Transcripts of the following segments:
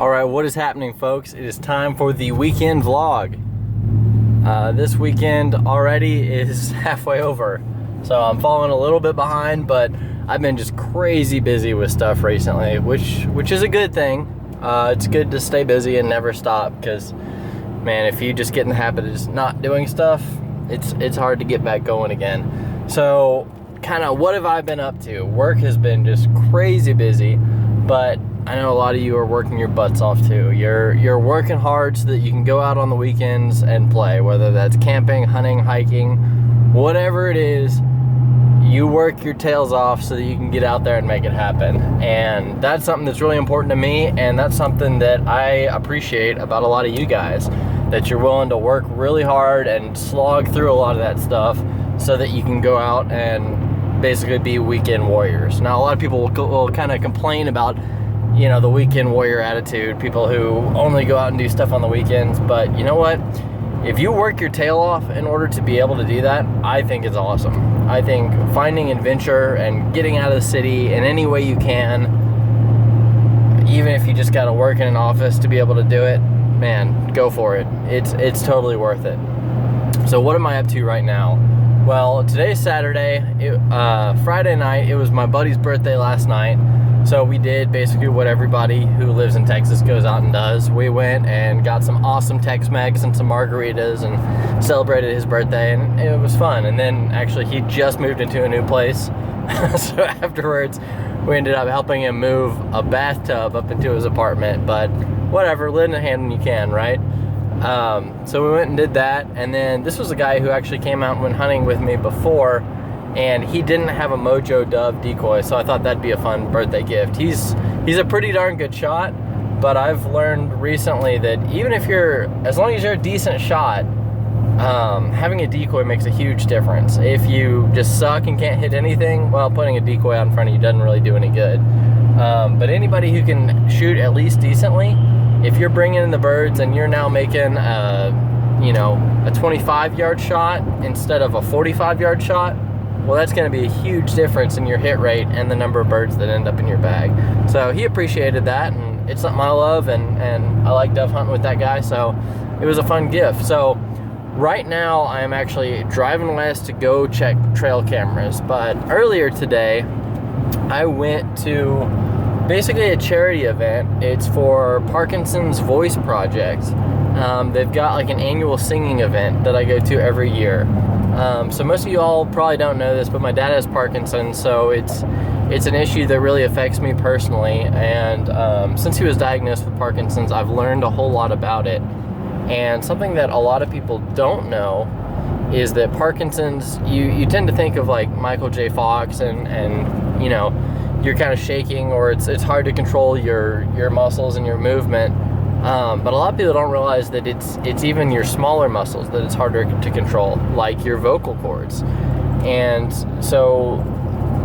Alright, what is happening, folks? It is time for the weekend vlog. This weekend already is halfway over, so I'm falling a little bit behind, but I've been just crazy busy with stuff recently, which is a good thing. It's good to stay busy and never stop, because, man, if you just get in the habit of just not doing stuff, it's hard to get back going again. So, kind of what have I been up to? Work has been just crazy busy, but I know a lot of you are working your butts off too. You're working hard so that you can go out on the weekends and play, whether that's camping, hunting, hiking, whatever it is. You work your tails off so that you can get out there and make it happen. And that's something that's really important to me, and that's something that I appreciate about a lot of you guys, that you're willing to work really hard and slog through a lot of that stuff so that you can go out and basically be weekend warriors. Now, a lot of people will kind of complain about, you know, the weekend warrior attitude, people who only go out and do stuff on the weekends. But you know what? If you work your tail off in order to be able to do that, I think it's awesome. I think finding adventure and getting out of the city in any way you can, even if you just got to work in an office to be able to do it, man, go for it. It's totally worth it. So what am I up to right now? Well, today's Saturday. Friday night, it was my buddy's birthday last night. So we did basically what everybody who lives in Texas goes out and does. We went and got some awesome Tex-Mex and some margaritas and celebrated his birthday, and it was fun. And then actually he just moved into a new place. So afterwards, we ended up helping him move a bathtub up into his apartment, but whatever, lend a hand when you can, right? So we went and did that, and then this was a guy who actually came out and went hunting with me before, and he didn't have a Mojo Dove decoy, so I thought that'd be a fun birthday gift. He's a pretty darn good shot, but I've learned recently that even if as long as you're a decent shot, having a decoy makes a huge difference. If you just suck and can't hit anything, well, putting a decoy out in front of you doesn't really do any good. But anybody who can shoot at least decently, if you're bringing in the birds and you're now making a 25-yard shot instead of a 45-yard shot, well, that's going to be a huge difference in your hit rate and the number of birds that end up in your bag. So he appreciated that, and it's something I love, and I like dove hunting with that guy, so it was a fun gift. So right now I am actually driving west to go check trail cameras, but earlier today I went to basically a charity event. It's for Parkinson's Voice Project. They've got like an annual singing event that I go to every year. So most of you all probably don't know this, but my dad has Parkinson's, so it's an issue that really affects me personally. And since he was diagnosed with Parkinson's, I've learned a whole lot about it. And something that a lot of people don't know is that Parkinson's, you tend to think of like Michael J. Fox and you know, you're kind of shaking, or it's hard to control your muscles and your movement. But a lot of people don't realize that it's even your smaller muscles that it's harder to control, like your vocal cords. And so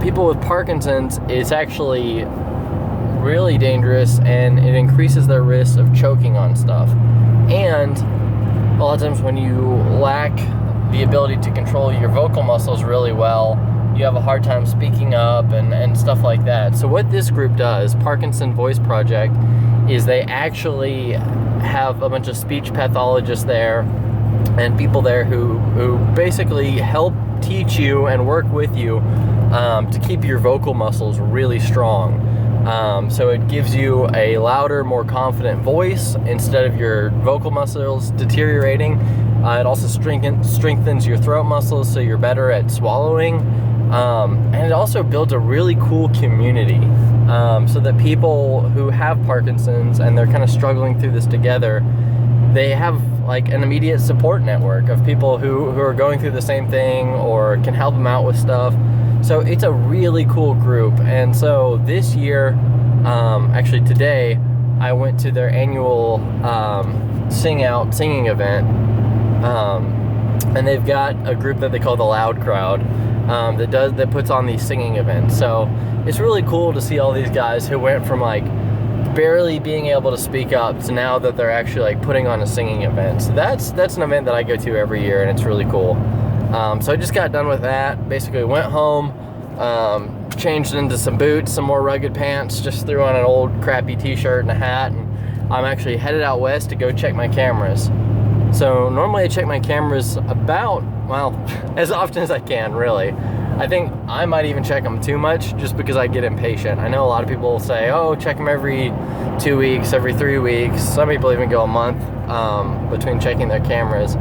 people with Parkinson's, it's actually really dangerous, and it increases their risk of choking on stuff. And a lot of times when you lack the ability to control your vocal muscles really well, you have a hard time speaking up and stuff like that. So what this group does, Parkinson Voice Project, is they actually have a bunch of speech pathologists there and people there who basically help teach you and work with you to keep your vocal muscles really strong. So it gives you a louder, more confident voice instead of your vocal muscles deteriorating. It also strengthens your throat muscles, so you're better at swallowing. And it also builds a really cool community, so that people who have Parkinson's and they're kind of struggling through this together, they have like an immediate support network of people who are going through the same thing or can help them out with stuff. So it's a really cool group. And so this year, actually today, I went to their annual singing event, and they've got a group that they call the Loud Crowd, that puts on these singing events. So it's really cool to see all these guys who went from like barely being able to speak up to now that they're actually like putting on a singing event. So that's an event that I go to every year, and it's really cool. So I just got done with that. Basically went home, changed into some boots, some more rugged pants, just threw on an old crappy t-shirt and a hat, and I'm actually headed out west to go check my cameras. So normally I check my cameras about, well, as often as I can, really. I think I might even check them too much just because I get impatient. I know a lot of people say, oh, check them every 2 weeks, every 3 weeks. Some people even go a month between checking their cameras.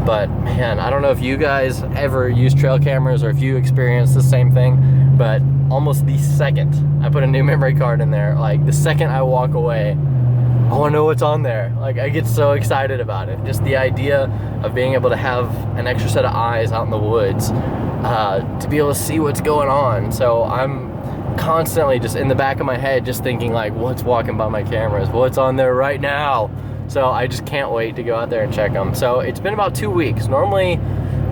But man, I don't know if you guys ever use trail cameras or if you experience the same thing, but almost the second I put a new memory card in there, like the second I walk away, I want to know what's on there. Like, I get so excited about it. Just the idea of being able to have an extra set of eyes out in the woods, to be able to see what's going on. So I'm constantly just in the back of my head just thinking like, what's walking by my cameras? What's on there right now? So I just can't wait to go out there and check them. So it's been about 2 weeks. Normally,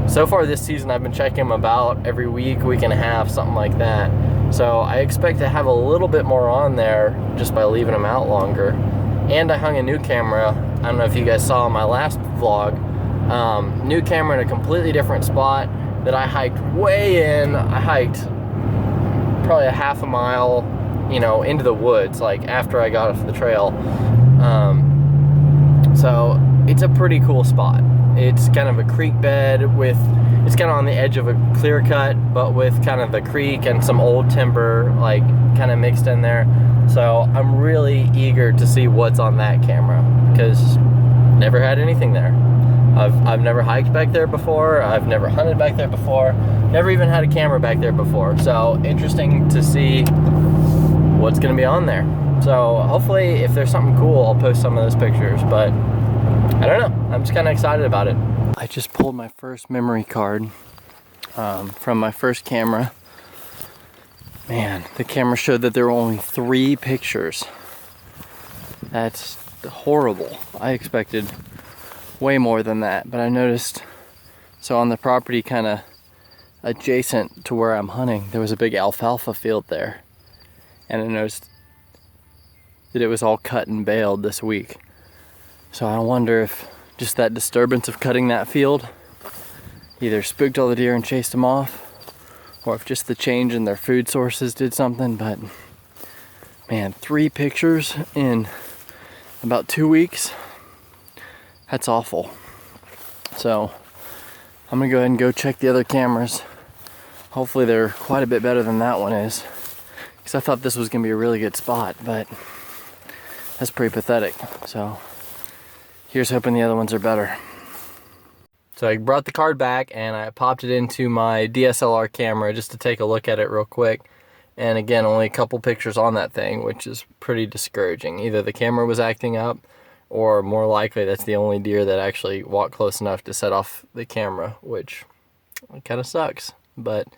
so far this season, I've been checking them about every week, week and a half, something like that. So I expect to have a little bit more on there just by leaving them out longer. And I hung a new camera. I don't know if you guys saw my last vlog. New camera in a completely different spot that I hiked way in. I hiked probably a half a mile, you know, into the woods, like after I got off the trail. So it's a pretty cool spot. It's kind of a creek bed with, it's kind of on the edge of a clear cut, but with kind of the creek and some old timber like kind of mixed in there. So I'm really eager to see what's on that camera because never had anything there. I've never hiked back there before. I've never hunted back there before. Never even had a camera back there before. So interesting to see what's gonna be on there. So hopefully if there's something cool, I'll post some of those pictures, but I don't know. I'm just kind of excited about it. I just pulled my first memory card from my first camera. Man, the camera showed that there were only 3 pictures. That's horrible. I expected way more than that, but I noticed, so on the property kind of adjacent to where I'm hunting, there was a big alfalfa field there. And I noticed that it was all cut and baled this week. So I wonder if just that disturbance of cutting that field either spooked all the deer and chased them off, or if just the change in their food sources did something. But man, 3 pictures in about 2 weeks, that's awful. So I'm gonna go ahead and go check the other cameras. Hopefully they're quite a bit better than that one is, because I thought this was gonna be a really good spot, but that's pretty pathetic. So here's hoping the other ones are better. So I brought the card back and I popped it into my DSLR camera just to take a look at it real quick. And again, only a couple pictures on that thing, which is pretty discouraging. Either the camera was acting up, or more likely that's the only deer that actually walked close enough to set off the camera, which kind of sucks. But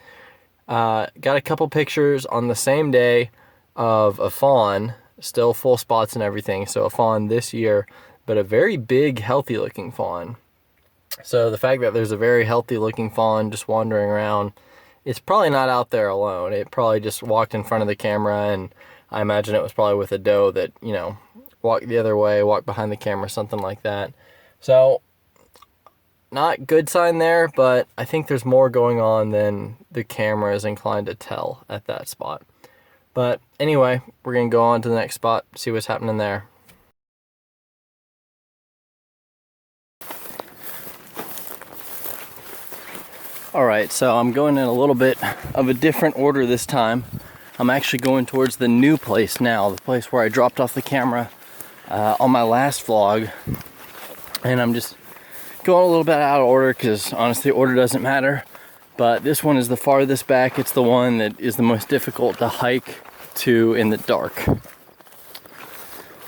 got a couple pictures on the same day of a fawn, still full spots and everything. So a fawn this year, but a very big, healthy looking fawn. So the fact that there's a very healthy looking fawn just wandering around, it's probably not out there alone. It probably just walked in front of the camera, and I imagine it was probably with a doe that, you know, walked the other way, walked behind the camera, something like that. So not good sign there, but I think there's more going on than the camera is inclined to tell at that spot. But anyway, we're gonna go on to the next spot, see what's happening there. Alright, so I'm going in a little bit of a different order this time. I'm actually going towards the new place now, the place where I dropped off the camera on my last vlog. And I'm just going a little bit out of order because honestly order doesn't matter. But this one is the farthest back. It's the one that is the most difficult to hike to in the dark.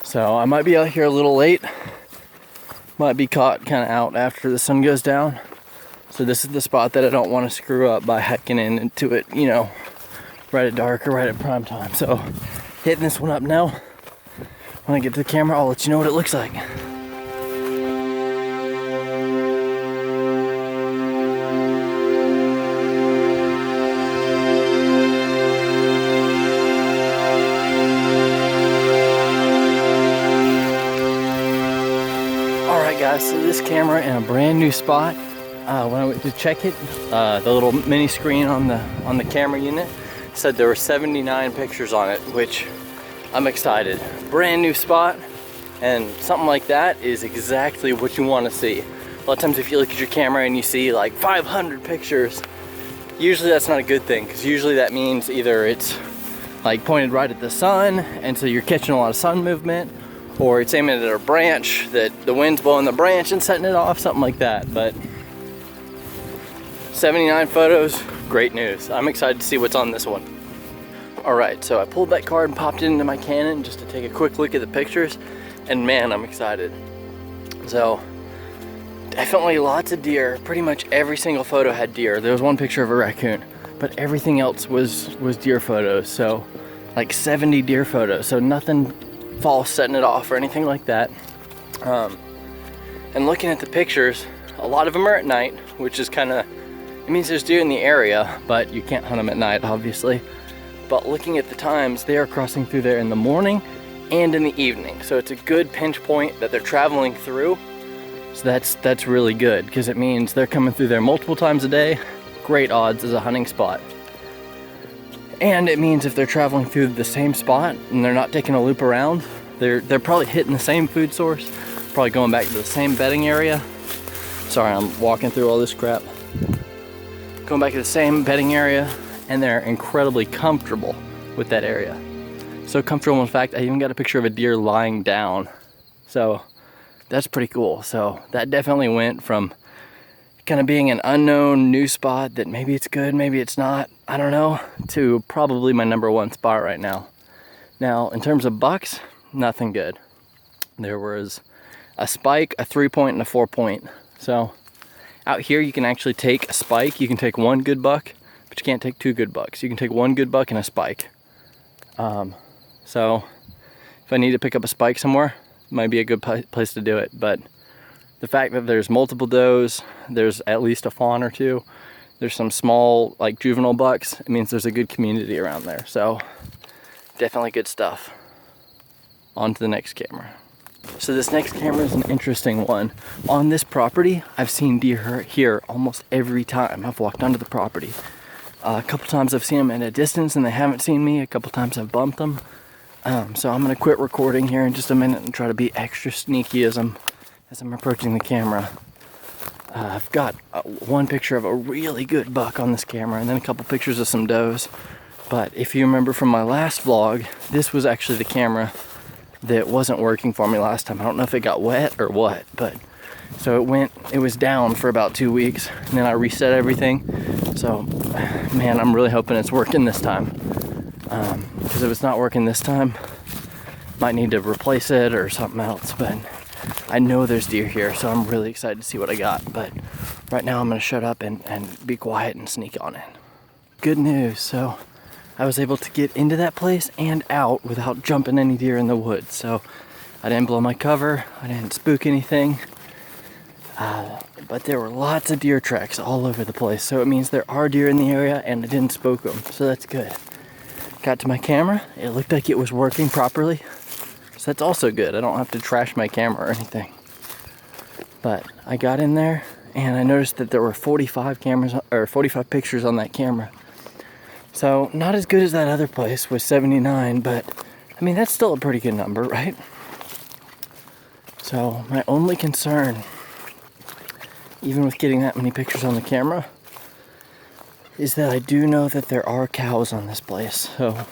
So I might be out here a little late. Might be caught kind of out after the sun goes down. So this is the spot that I don't want to screw up by hiking into it, you know, right at dark or right at prime time. So hitting this one up now. When I get to the camera, I'll let you know what it looks like. Alright guys, so this camera in a brand new spot. When I went to check it, the little mini screen on the camera unit said there were 79 pictures on it, which I'm excited. Brand new spot. And something like that is exactly what you want to see. A lot of times if you look at your camera and you see like 500 pictures, usually that's not a good thing, because usually that means either it's like pointed right at the sun and so you're catching a lot of sun movement, or it's aiming at a branch that the wind's blowing the branch and setting it off, something like that. But 79 photos, great news. I'm excited to see what's on this one. All right, so I pulled that card and popped it into my Canon just to take a quick look at the pictures, and man, I'm excited. So definitely lots of deer. Pretty much every single photo had deer. There was one picture of a raccoon, but everything else was deer photos. So like 70 deer photos. So nothing false setting it off or anything like that. And looking at the pictures, a lot of them are at night, which is kind of, it means there's deer in the area, but you can't hunt them at night, obviously. But looking at the times, they are crossing through there in the morning and in the evening. So it's a good pinch point that they're traveling through. So that's really good, because it means they're coming through there multiple times a day. Great odds as a hunting spot. And it means if they're traveling through the same spot and they're not taking a loop around, they're probably hitting the same food source, probably going back to the same bedding area. Sorry, I'm walking through all this crap. Going back to the same bedding area, and they're incredibly comfortable with that area. So comfortable, in fact, I even got a picture of a deer lying down. So that's pretty cool. So that definitely went from kind of being an unknown new spot that maybe it's good, maybe it's not, I don't know, to probably my #1 spot right now. Now, in terms of bucks, nothing good. There was a spike, a 3-point, and a 4-point. So out here you can actually take a spike. You can take one good buck, but you can't take two good bucks. You can take one good buck and a spike. So if I need to pick up a spike somewhere, it might be a good place to do it. But the fact that there's multiple does, there's at least a fawn or two, there's some small like juvenile bucks, it means there's a good community around there. So definitely good stuff. On to the next camera. So this next camera is an interesting one. On this property, I've seen deer here almost every time I've walked onto the property. A couple times I've seen them at a distance and they haven't seen me. A couple times I've bumped them. So I'm gonna quit recording here in just a minute and try to be extra sneaky as I'm approaching the camera. I've got one picture of a really good buck on this camera, and then a couple pictures of some does. But if you remember from my last vlog, this was actually the camera that wasn't working for me last time. I don't know if it got wet or what, but so it was down for about 2 weeks, and then I reset everything. So man, I'm really hoping it's working this time, because if it's not working this time, might need to replace it or something else. But I know there's deer here, so I'm really excited to see what I got. But right now I'm gonna shut up and be quiet and sneak on in. Good news, so I was able to get into that place and out without jumping any deer in the woods. So I didn't blow my cover, I didn't spook anything. But there were lots of deer tracks all over the place. So it means there are deer in the area and I didn't spook them. So that's good. Got to my camera, it looked like it was working properly. So that's also good. I don't have to trash my camera or anything. But I got in there and I noticed that there were 45 pictures on that camera. So not as good as that other place with 79, but I mean, that's still a pretty good number, right? So my only concern, even with getting that many pictures on the camera, is that I do know that there are cows on this place. So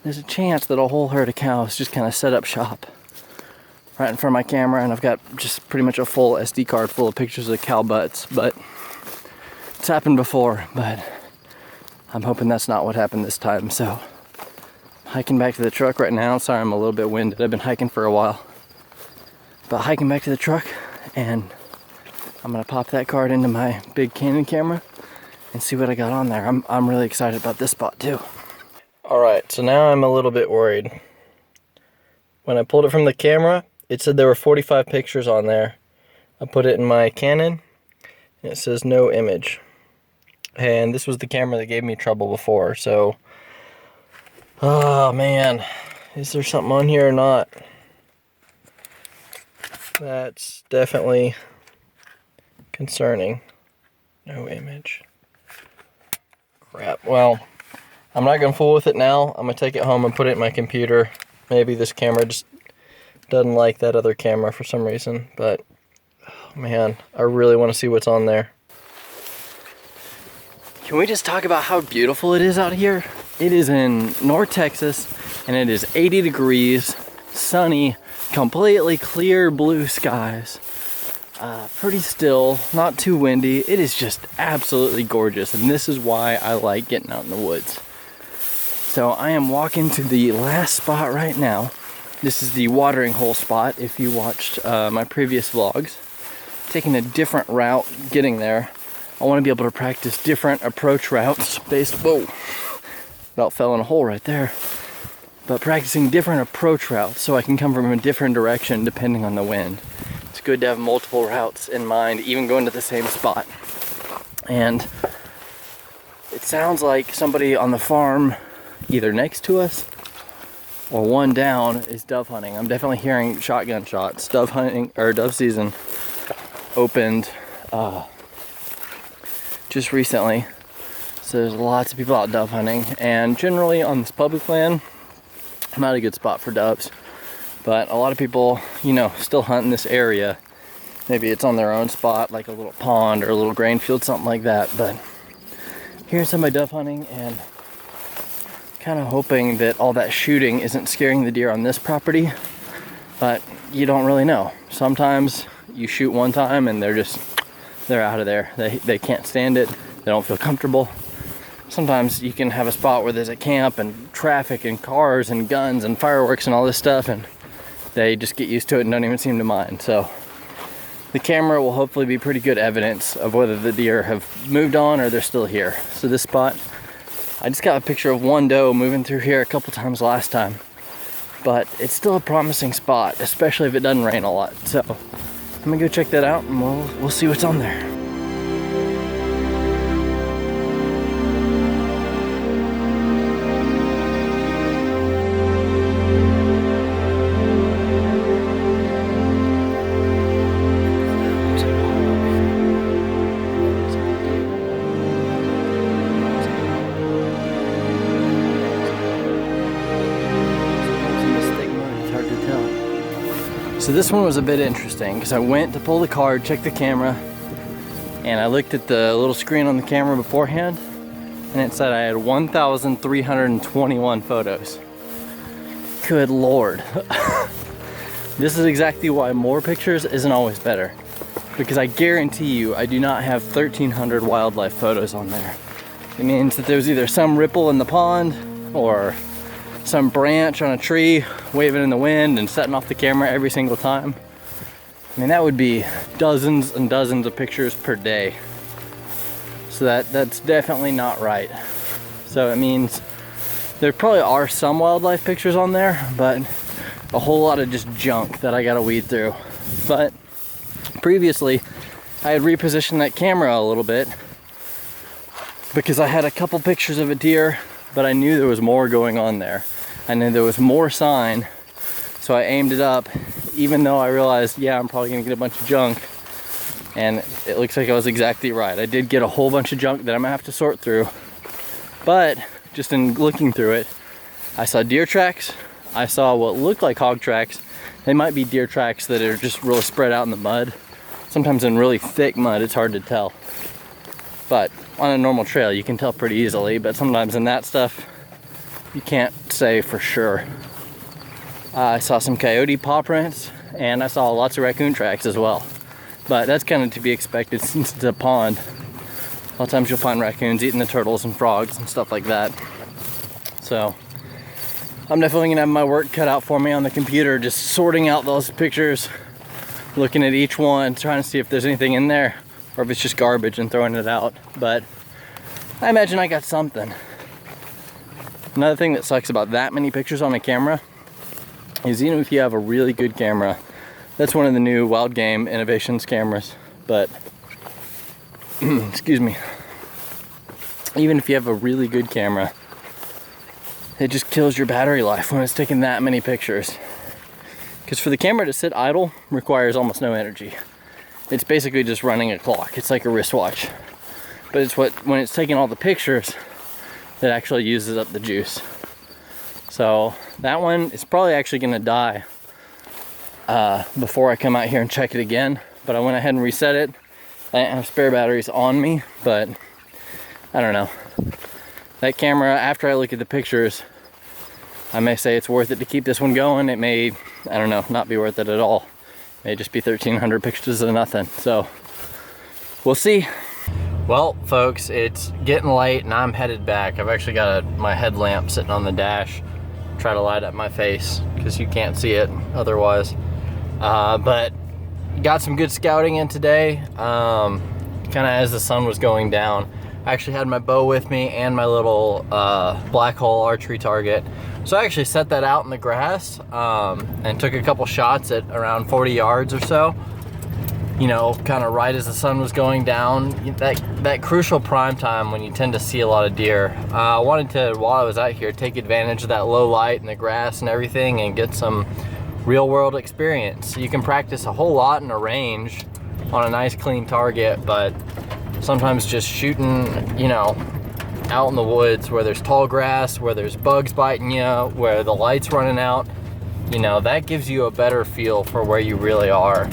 there's a chance that a whole herd of cows just kind of set up shop right in front of my camera, and I've got just pretty much a full SD card full of pictures of cow butts. But it's happened before, but I'm hoping that's not what happened this time. So hiking back to the truck right now. Sorry, I'm a little bit winded. I've been hiking for a while. But hiking back to the truck, and I'm gonna pop that card into my big Canon camera and see what I got on there. I'm really excited about this spot too. All right, so now I'm a little bit worried. When I pulled it from the camera, it said there were 45 pictures on there. I put it in my Canon, and it says no image. And this was the camera that gave me trouble before, so... Oh man, is there something on here or not? That's definitely concerning. No image. Crap, well, I'm not gonna fool with it now. I'm gonna take it home and put it in my computer. Maybe this camera just doesn't like that other camera for some reason, but oh man, I really want to see what's on there. Can we just talk about how beautiful it is out here? It is in North Texas and it is 80 degrees, sunny, completely clear blue skies. Pretty still, not too windy. It is just absolutely gorgeous, and this is why I like getting out in the woods. So I am walking to the last spot right now. This is the watering hole spot if you watched my previous vlogs. Taking a different route getting there. I want to be able to practice different approach routes based, whoa, about fell in a hole right there. But practicing different approach routes so I can come from a different direction depending on the wind. It's good to have multiple routes in mind, even going to the same spot. And it sounds like somebody on the farm, either next to us or one down, is dove hunting. I'm definitely hearing shotgun shots. Dove hunting, or dove season opened just recently. So there's lots of people out dove hunting, and generally on this public land, not a good spot for doves. But a lot of people, you know, still hunt in this area. Maybe it's on their own spot, like a little pond or a little grain field, something like that. But hearing somebody dove hunting and kind of hoping that all that shooting isn't scaring the deer on this property. But you don't really know. Sometimes you shoot one time and they're out of there. They can't stand it. They don't feel comfortable. Sometimes you can have a spot where there's a camp and traffic and cars and guns and fireworks and all this stuff, and they just get used to it and don't even seem to mind. So the camera will hopefully be pretty good evidence of whether the deer have moved on or they're still here. So this spot, I just got a picture of one doe moving through here a couple times last time, but it's still a promising spot, especially if it doesn't rain a lot. So I'm gonna go check that out and we'll see what's on there. So this one was a bit interesting because I went to pull the card, check the camera, and I looked at the little screen on the camera beforehand, and it said I had 1,321 photos. Good Lord. This is exactly why more pictures isn't always better, because I guarantee you I do not have 1,300 wildlife photos on there. It means that there's either some ripple in the pond or some branch on a tree waving in the wind and setting off the camera every single time. I mean, that would be dozens and dozens of pictures per day. So that's definitely not right. So it means there probably are some wildlife pictures on there, but a whole lot of just junk that I gotta weed through. But previously, I had repositioned that camera a little bit because I had a couple pictures of a deer, but I knew there was more going on there. I knew there was more sign, so I aimed it up, even though I realized, yeah, I'm probably gonna get a bunch of junk, and it looks like I was exactly right. I did get a whole bunch of junk that I'm gonna have to sort through, but just in looking through it, I saw deer tracks, I saw what looked like hog tracks. They might be deer tracks that are just really spread out in the mud. Sometimes in really thick mud, it's hard to tell. But on a normal trail, you can tell pretty easily, but sometimes in that stuff, you can't say for sure. I saw some coyote paw prints, and I saw lots of raccoon tracks as well. But that's kind of to be expected since it's a pond. A lot of times you'll find raccoons eating the turtles and frogs and stuff like that. So I'm definitely gonna have my work cut out for me on the computer, just sorting out those pictures, looking at each one, trying to see if there's anything in there, or if it's just garbage and throwing it out. But I imagine I got something. Another thing that sucks about that many pictures on my camera is even if you have a really good camera, that's one of the new Wild Game Innovations cameras, but excuse me, even if you have a really good camera, it just kills your battery life when it's taking that many pictures. Because for the camera to sit idle requires almost no energy. It's basically just running a clock. It's like a wristwatch. But it's when it's taking all the pictures that actually uses up the juice. So that one is probably actually gonna die before I come out here and check it again. But I went ahead and reset it. I didn't have spare batteries on me, but I don't know. That camera, after I look at the pictures, I may say it's worth it to keep this one going. It may, I don't know, not be worth it at all. It may just be 1,300 pictures of nothing. So we'll see. Well, folks, it's getting late and I'm headed back. I've actually got my headlamp sitting on the dash. Try to light up my face because you can't see it otherwise. But got some good scouting in today, kind of as the sun was going down. I actually had my bow with me and my little black hole archery target. So I actually set that out in the grass and took a couple shots at around 40 yards or so. You know, kind of right as the sun was going down. That crucial prime time when you tend to see a lot of deer. I wanted to, while I was out here, take advantage of that low light and the grass and everything and get some real world experience. You can practice a whole lot in a range on a nice clean target, but sometimes just shooting, you know, out in the woods where there's tall grass, where there's bugs biting you, where the light's running out, you know, that gives you a better feel for where you really are.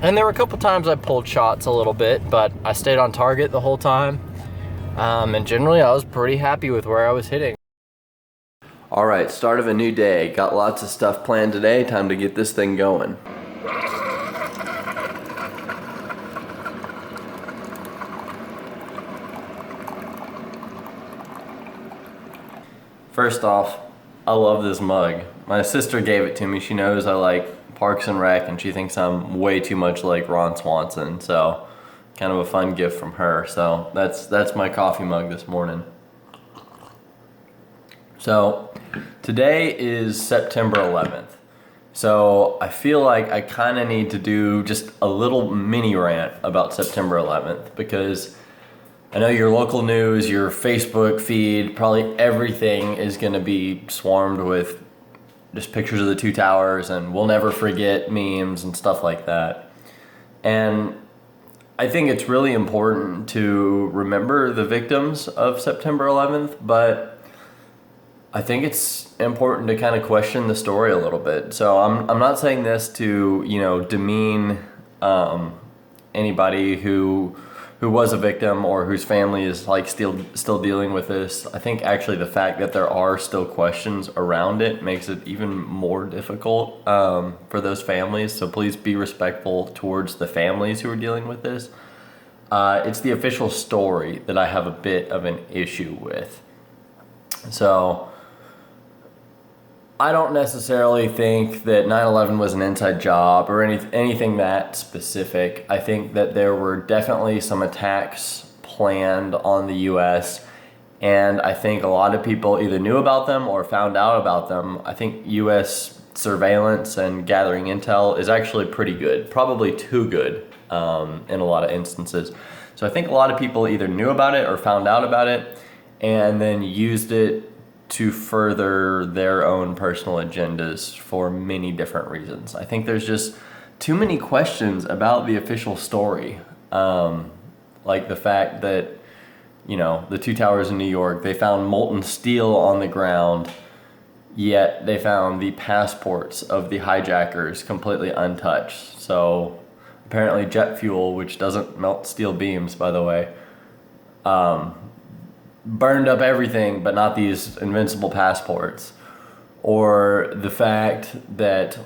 And there were a couple times I pulled shots a little bit, but I stayed on target the whole time. And generally I was pretty happy with where I was hitting. All right, start of a new day. Got lots of stuff planned today. Time to get this thing going. First off, I love this mug. My sister gave it to me. She knows I like Parks and Rec, and she thinks I'm way too much like Ron Swanson. So, kind of a fun gift from her. So that's my coffee mug this morning. So, today is September 11th. So I feel like I kind of need to do just a little mini rant about September 11th because I know your local news, your Facebook feed, probably everything is going to be swarmed with just pictures of the two towers and we'll never forget memes and stuff like that. And I think it's really important to remember the victims of September 11th, but I think it's important to kind of question the story a little bit. So I'm not saying this to, you know, demean anybody who was a victim or whose family is like still dealing with this. I think actually the fact that there are still questions around it makes it even more difficult for those families. So please be respectful towards the families who are dealing with this. It's the official story that I have a bit of an issue with. So I don't necessarily think that 9/11 was an inside job or anything that specific. I think that there were definitely some attacks planned on the U.S. and I think a lot of people either knew about them or found out about them. I think U.S. surveillance and gathering intel is actually pretty good, probably too good in a lot of instances. So I think a lot of people either knew about it or found out about it and then used it to further their own personal agendas for many different reasons. I think there's just too many questions about the official story. Like the fact that, you know, the two towers in New York, they found molten steel on the ground, yet they found the passports of the hijackers completely untouched. So apparently jet fuel, which doesn't melt steel beams, by the way, burned up everything but not these invincible passports. Or the fact that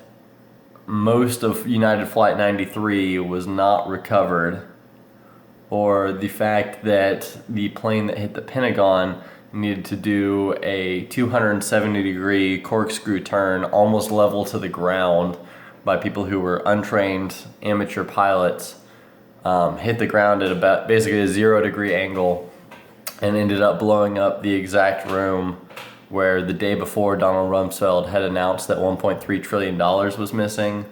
most of United Flight 93 was not recovered. Or the fact that the plane that hit the Pentagon needed to do a 270-degree corkscrew turn almost level to the ground by people who were untrained amateur pilots, hit the ground at about basically a 0-degree angle and ended up blowing up the exact room where the day before Donald Rumsfeld had announced that $1.3 trillion was missing.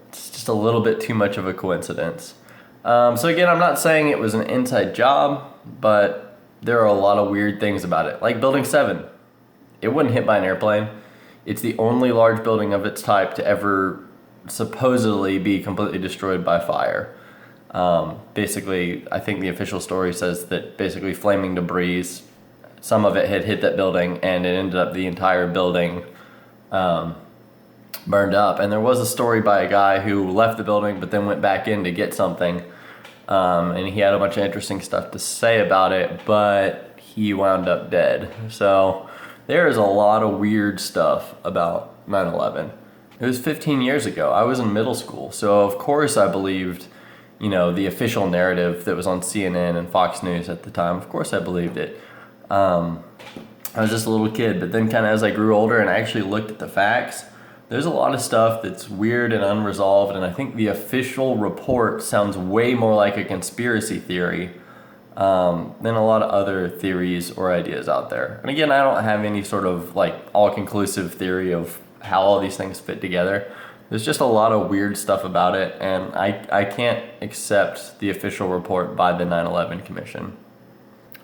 It's just a little bit too much of a coincidence. So again, I'm not saying it was an inside job, but there are a lot of weird things about it. Like Building 7. It wasn't hit by an airplane. It's the only large building of its type to ever supposedly be completely destroyed by fire. Basically, I think the official story says that basically flaming debris, some of it had hit that building and it ended up the entire building burned up. And there was a story by a guy who left the building but then went back in to get something, and he had a bunch of interesting stuff to say about it, but he wound up dead. So there is a lot of weird stuff about 9/11. It was 15 years ago. I was in middle school, so of course I believed, you know, the official narrative that was on CNN and Fox News at the time. Of course I believed it. I was just a little kid, but then kind of as I grew older and I actually looked at the facts, there's a lot of stuff that's weird and unresolved, and I think the official report sounds way more like a conspiracy theory than a lot of other theories or ideas out there. And again, I don't have any sort of like all-conclusive theory of how all these things fit together. There's just a lot of weird stuff about it, and I can't accept the official report by the 9/11 Commission.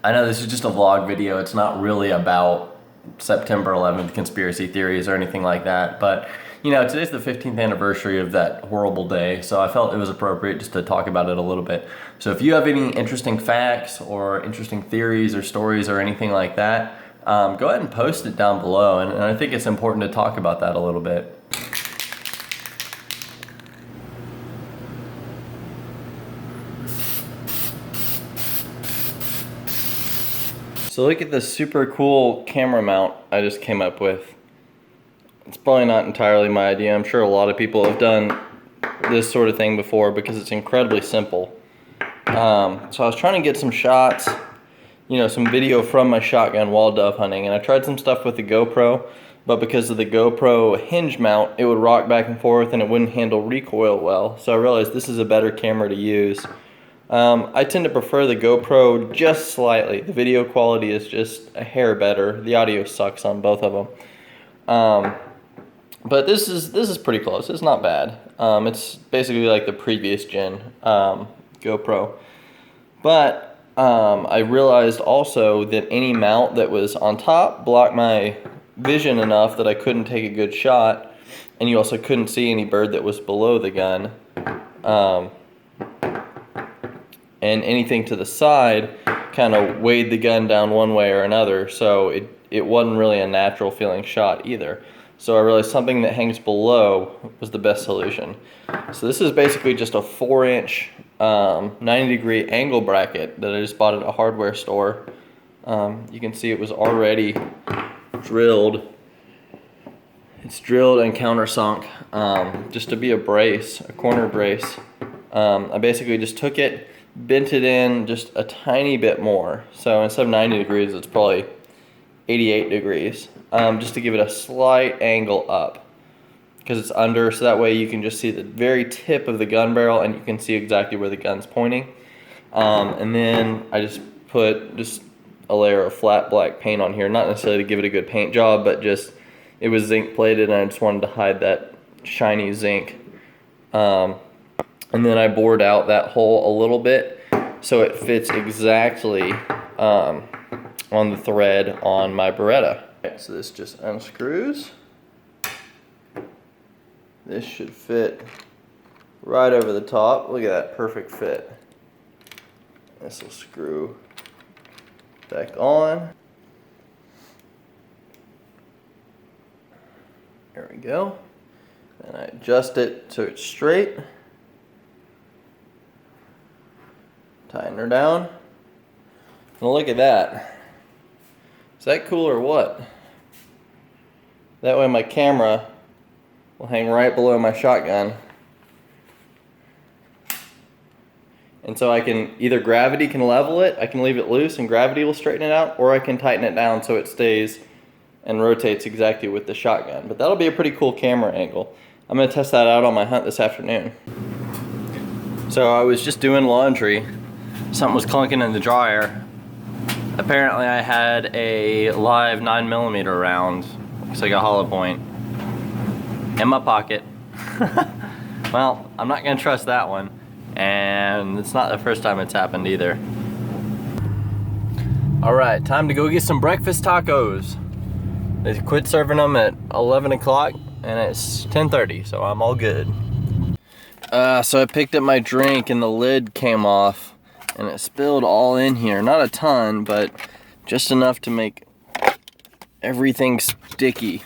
I know this is just a vlog video. It's not really about September 11th conspiracy theories or anything like that, but you know, today's the 15th anniversary of that horrible day, so I felt it was appropriate just to talk about it a little bit. So if you have any interesting facts or interesting theories or stories or anything like that, go ahead and post it down below, and I think it's important to talk about that a little bit. So look at this super cool camera mount I just came up with. It's probably not entirely my idea. I'm sure a lot of people have done this sort of thing before because it's incredibly simple. So I was trying to get some shots, you know, some video from my shotgun while dove hunting, and I tried some stuff with the GoPro, but because of the GoPro hinge mount, it would rock back and forth and it wouldn't handle recoil well. So I realized this is a better camera to use. I tend to prefer the GoPro just slightly. The video quality is just a hair better. The audio sucks on both of them. But this is pretty close. It's not bad. It's basically like the previous gen GoPro. But I realized also that any mount that was on top blocked my vision enough that I couldn't take a good shot, and you also couldn't see any bird that was below the gun. And anything to the side kind of weighed the gun down one way or another, so it wasn't really a natural feeling shot either. So I realized something that hangs below was the best solution. So this is basically just a 4-inch 90-degree angle bracket that I just bought at a hardware store. You can see it was already drilled. It's drilled and countersunk just to be a brace, a corner brace. I basically just took it, bent it in just a tiny bit more. So instead of 90 degrees, it's probably 88 degrees, just to give it a slight angle up because it's under, so that way you can just see the very tip of the gun barrel and you can see exactly where the gun's pointing. And then I just put just a layer of flat black paint on here, not necessarily to give it a good paint job, but just it was zinc plated and I just wanted to hide that shiny zinc. And then I bored out that hole a little bit so it fits exactly on the thread on my Beretta. Okay, so this just unscrews. This should fit right over the top. Look at that, perfect fit. This will screw back on. There we go. And I adjust it so it's straight. Tighten her down. Well, look at that. Is that cool or what? That way my camera will hang right below my shotgun. And so I can, either gravity can level it, I can leave it loose and gravity will straighten it out, or I can tighten it down so it stays and rotates exactly with the shotgun. But that'll be a pretty cool camera angle. I'm gonna test that out on my hunt this afternoon. So I was just doing laundry. Something was clunking in the dryer. Apparently I had a live 9mm round, looks like a hollow point, in my pocket. Well, I'm not gonna trust that one, and it's not the first time it's happened either. Alright, time to go get some breakfast tacos. They quit serving them at 11 o'clock and it's 10:30, so I'm all good. So I picked up my drink and the lid came off and it spilled all in here. Not a ton, but just enough to make everything sticky.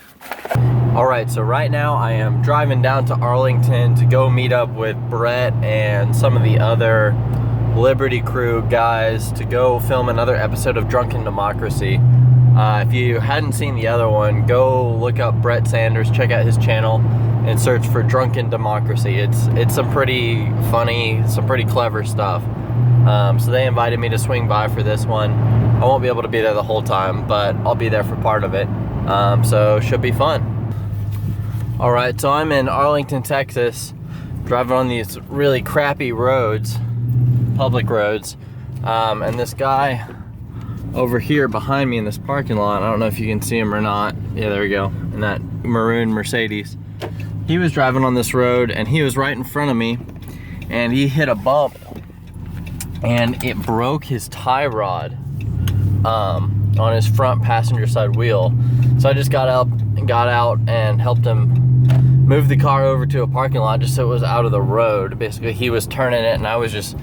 All right, so right now I am driving down to Arlington to go meet up with Brett and some of the other Liberty Crew guys to go film another episode of Drunken Democracy. If you hadn't seen the other one, go look up Brett Sanders, check out his channel, and search for Drunken Democracy. It's some pretty funny, some pretty clever stuff. So they invited me to swing by for this one. I won't be able to be there the whole time, but I'll be there for part of it. So should be fun. All right, so I'm in Arlington, Texas, driving on these really crappy roads, public roads, and this guy over here behind me in this parking lot, I don't know if you can see him or not. Yeah, there we go, in that maroon Mercedes. He was driving on this road and he was right in front of me and he hit a bump and it broke his tie rod on his front passenger side wheel. So I just got out and helped him move the car over to a parking lot just so it was out of the road. Basically, he was turning it and I was just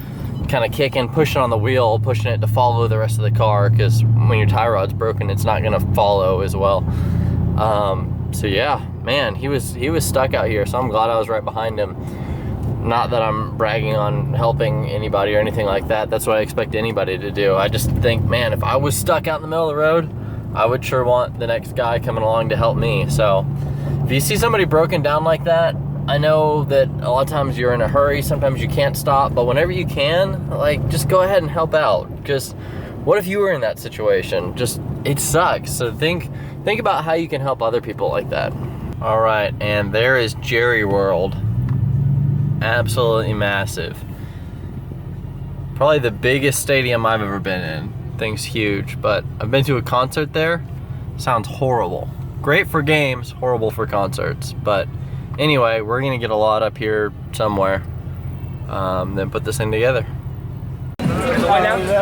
kind of pushing on the wheel, pushing it to follow the rest of the car, because when your tie rod's broken, it's not gonna follow as well. So yeah, man, he was stuck out here, so I'm glad I was right behind him. Not that I'm bragging on helping anybody or anything like that. That's what I expect anybody to do. I just think, man, if I was stuck out in the middle of the road, I would sure want the next guy coming along to help me. So if you see somebody broken down like that, I know that a lot of times you're in a hurry, sometimes you can't stop, but whenever you can, like, just go ahead and help out. Because what if you were in that situation? Just, it sucks. So think about how you can help other people like that. All right, and there is Jerry World. Absolutely massive. Probably the biggest stadium I've ever been in. Thing's huge, but I've been to a concert there. Sounds horrible. Great for games, horrible for concerts. But anyway, we're gonna get a lot up here somewhere, then put this thing together. Aleppo.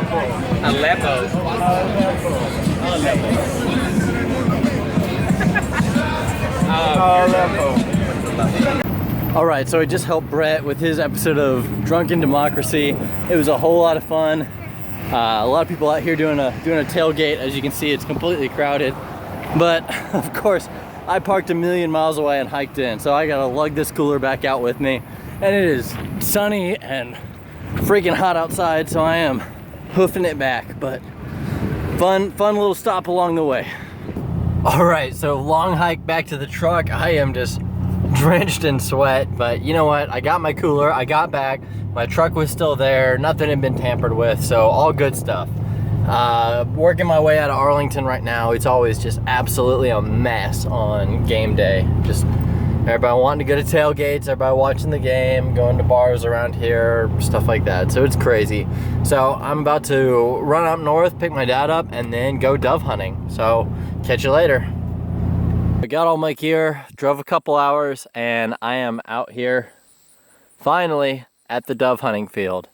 All right, so I just helped Brett with his episode of Drunken Democracy. It was a whole lot of fun. A lot of people out here doing a tailgate. As you can see, it's completely crowded. But of course, I parked a million miles away and hiked in, so I gotta lug this cooler back out with me. And it is sunny and freaking hot outside, so I am hoofing it back. But fun little stop along the way. All right, so long hike back to the truck. I am just drenched in sweat, but you know what? I got my cooler, I got back, my truck was still there, nothing had been tampered with, so all good stuff. Working my way out of Arlington right now. It's always just absolutely a mess on game day. Just everybody wanting to go to tailgates, everybody watching the game, going to bars around here, stuff like that. So it's crazy. So I'm about to run up north, pick my dad up, and then go dove hunting. So catch you later. I got all my gear, drove a couple hours, and I am out here finally at the dove hunting field.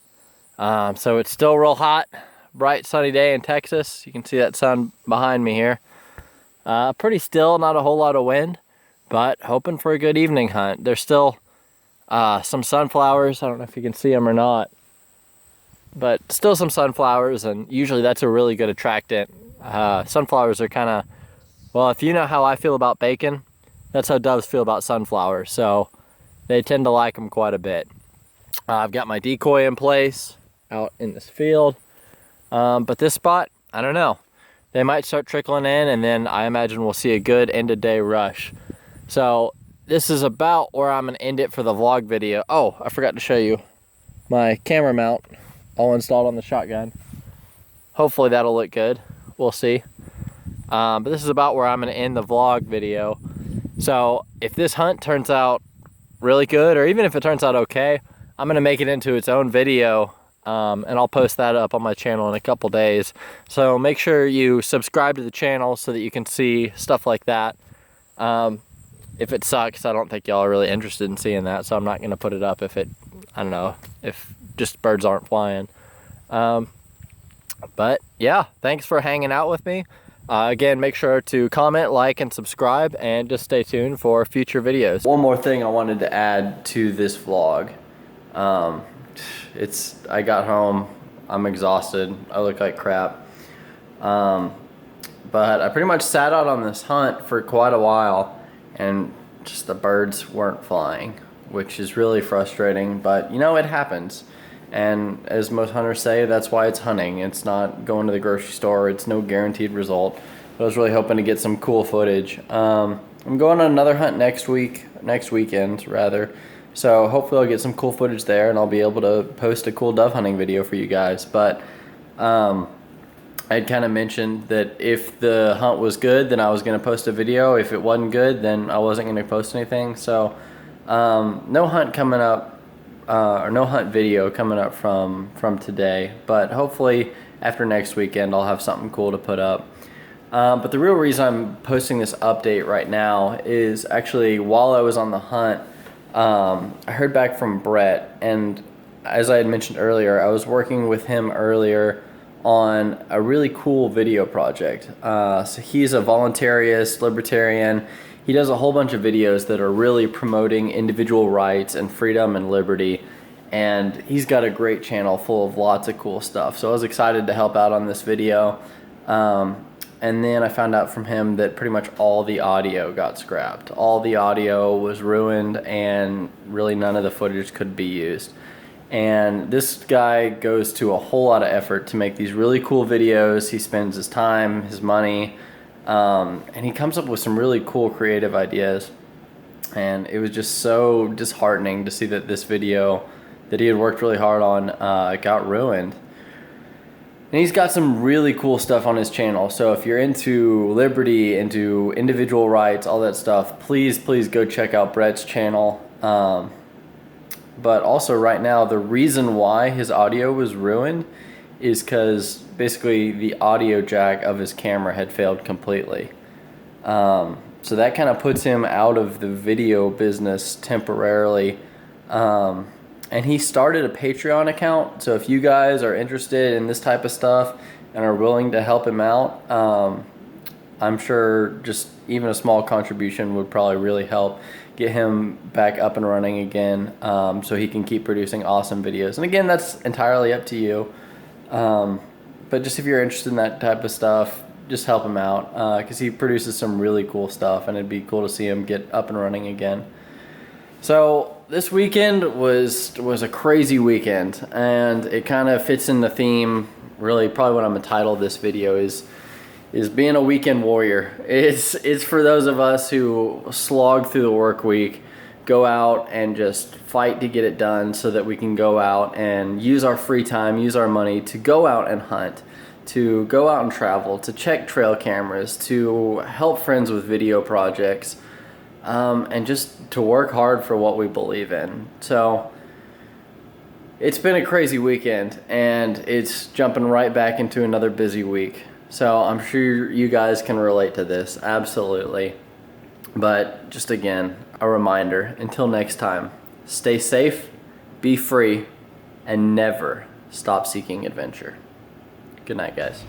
So it's still real hot, bright sunny day in Texas. You can see that sun behind me here. Pretty still, not a whole lot of wind, but hoping for a good evening hunt. There's still some sunflowers. I don't know if you can see them or not, but still some sunflowers, and usually that's a really good attractant. Sunflowers are kind of, well, if you know how I feel about bacon, that's how doves feel about sunflowers, so they tend to like them quite a bit. I've got my decoy in place out in this field, but this spot, I don't know. They might start trickling in, and then I imagine we'll see a good end of day rush. So this is about where I'm gonna end it for the vlog video. Oh, I forgot to show you my camera mount all installed on the shotgun. Hopefully that'll look good, we'll see. But this is about where I'm gonna end the vlog video. So if this hunt turns out really good, or even if it turns out okay, I'm gonna make it into its own video, and I'll post that up on my channel in a couple days. So make sure you subscribe to the channel so that you can see stuff like that. If it sucks, I don't think y'all are really interested in seeing that, so I'm not gonna put it up if it, I don't know, if just birds aren't flying. But yeah, thanks for hanging out with me. Again, make sure to comment, like, and subscribe, and just stay tuned for future videos. One more thing I wanted to add to this vlog. I got home, I'm exhausted, I look like crap. But I pretty much sat out on this hunt for quite a while, and just the birds weren't flying, which is really frustrating, but you know, it happens. And as most hunters say, that's why it's hunting. It's not going to the grocery store. It's no guaranteed result. But I was really hoping to get some cool footage. I'm going on another hunt next weekend rather. So hopefully I'll get some cool footage there, and I'll be able to post a cool dove hunting video for you guys. But I'd kind of mentioned that if the hunt was good, then I was going to post a video. If it wasn't good, then I wasn't going to post anything. So no hunt coming up, or no hunt video coming up from today. But hopefully after next weekend, I'll have something cool to put up. But the real reason I'm posting this update right now is actually while I was on the hunt, I heard back from Brett, and as I had mentioned earlier, I was working with him earlier on a really cool video project. So he's a voluntarist, libertarian. He does a whole bunch of videos that are really promoting individual rights and freedom and liberty. And he's got a great channel full of lots of cool stuff. So I was excited to help out on this video. And then I found out from him that pretty much all the audio got scrapped. All the audio was ruined, and really none of the footage could be used. And this guy goes to a whole lot of effort to make these really cool videos. He spends his time, his money, and he comes up with some really cool creative ideas. And it was just so disheartening to see that this video that he had worked really hard on got ruined. And he's got some really cool stuff on his channel. So if you're into liberty, into individual rights, all that stuff, please go check out Brett's channel. But also right now, the reason why his audio was ruined is because basically the audio jack of his camera had failed completely. So that kind of puts him out of the video business temporarily. And he started a Patreon account, so if you guys are interested in this type of stuff and are willing to help him out, I'm sure just even a small contribution would probably really help get him back up and running again, so he can keep producing awesome videos. And again, that's entirely up to you. But just if you're interested in that type of stuff, just help him out, because he produces some really cool stuff, and it'd be cool to see him get up and running again. So this weekend was a crazy weekend, and it kind of fits in the theme. Really, probably what I'm gonna title this video is being a weekend warrior. It's for those of us who slog through the work week, go out and just fight to get it done so that we can go out and use our free time, use our money to go out and hunt, to go out and travel, to check trail cameras, to help friends with video projects, and just to work hard for what we believe in. So it's been a crazy weekend, and it's jumping right back into another busy week. So I'm sure you guys can relate to this, absolutely. But just again, a reminder, until next time, stay safe, be free, and never stop seeking adventure. Good night, guys.